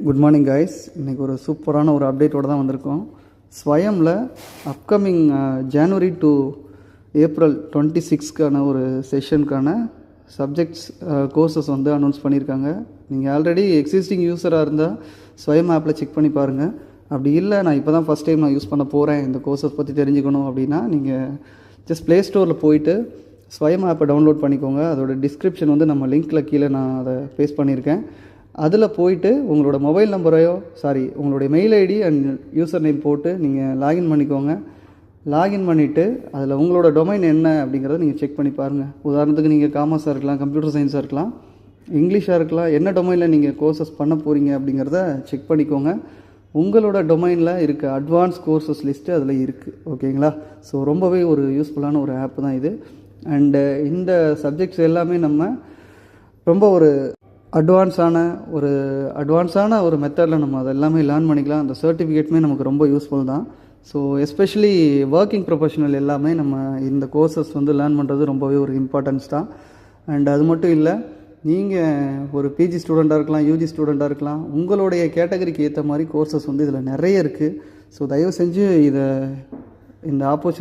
Good morning guys. இன்றைக்கி ஒரு சூப்பரான ஒரு அப்டேட்டோடு தான் வந்திருக்கோம். ஸ்வயமில் அப்கமிங் ஜனவரி டு ஏப்ரல் 26க்கான ஒரு செஷனுக்கான சப்ஜெக்ட்ஸ் கோர்சஸ் வந்து அனௌன்ஸ் பண்ணியிருக்காங்க. நீங்கள் ஆல்ரெடி எக்ஸிஸ்டிங் யூஸராக இருந்தால் ஸ்வயம் ஆப்பில் செக் பண்ணி பாருங்கள். அப்படி இல்லை, நான் இப்போ தான் ஃபஸ்ட் டைம் நான் யூஸ் பண்ண போகிறேன், இந்த கோர்சஸ் பற்றி தெரிஞ்சுக்கணும் அப்படின்னா நீங்கள் ஜஸ்ட் ப்ளே ஸ்டோரில் போயிட்டு ஸ்வயம் ஆப்பை டவுன்லோட் பண்ணிக்கோங்க. அதோட டிஸ்கிரிப்ஷன் வந்து நம்ம லிங்க்கில் கீழே நான் அதை பேஸ்ட் பண்ணியிருக்கேன். அதில் போயிட்டு உங்களோட மொபைல் நம்பரையோ உங்களுடைய mail ID and user name போட்டு நீங்கள் லாகின் பண்ணிக்கோங்க. லாகின் பண்ணிவிட்டு அதில் உங்களோட டொமைன் என்ன அப்படிங்கிறத நீங்கள் செக் பண்ணி பாருங்கள். உதாரணத்துக்கு நீங்கள் காமர்ஸாக இருக்கலாம், கம்ப்யூட்டர் சயின்ஸாக இருக்கலாம், இங்கிலீஷாக இருக்கலாம், என்ன டொமைனில் நீங்கள் கோர்சஸ் பண்ண போகிறீங்க அப்படிங்கிறத செக் பண்ணிக்கோங்க. உங்களோட டொமைனில் இருக்க அட்வான்ஸ் கோர்சஸ் லிஸ்ட்டு அதில் இருக்குது. ஓகேங்களா? ஸோ ரொம்பவே ஒரு யூஸ்ஃபுல்லான ஒரு ஆப் தான் இது. அண்டு இந்த சப்ஜெக்ட்ஸ் எல்லாமே நம்ம ரொம்ப ஒரு அட்வான்ஸான ஒரு மெத்தடில் நம்ம அதை எல்லாமே லேர்ன் பண்ணிக்கலாம். அந்த சர்டிஃபிகேட்டுமே நமக்கு ரொம்ப யூஸ்ஃபுல் தான். ஸோ எஸ்பெஷலி ஒர்க்கிங் ப்ரொஃபஷனல் எல்லாமே நம்ம இந்த கோர்சஸ் வந்து லேர்ன் பண்ணுறது ரொம்பவே ஒரு இம்பார்ட்டன்ஸ் தான். அண்ட் அது மட்டும் இல்லை, நீங்கள் ஒரு பிஜி ஸ்டூடெண்ட்டாக இருக்கலாம், யூஜி ஸ்டூடெண்ட்டாக இருக்கலாம், உங்களுடைய கேட்டகரிக்கு ஏற்ற மாதிரி கோர்சஸ் வந்து இதில் நிறைய இருக்குது. ஸோ தயவு செஞ்சு இந்த ஆப்பர்ச்சுனிட்டி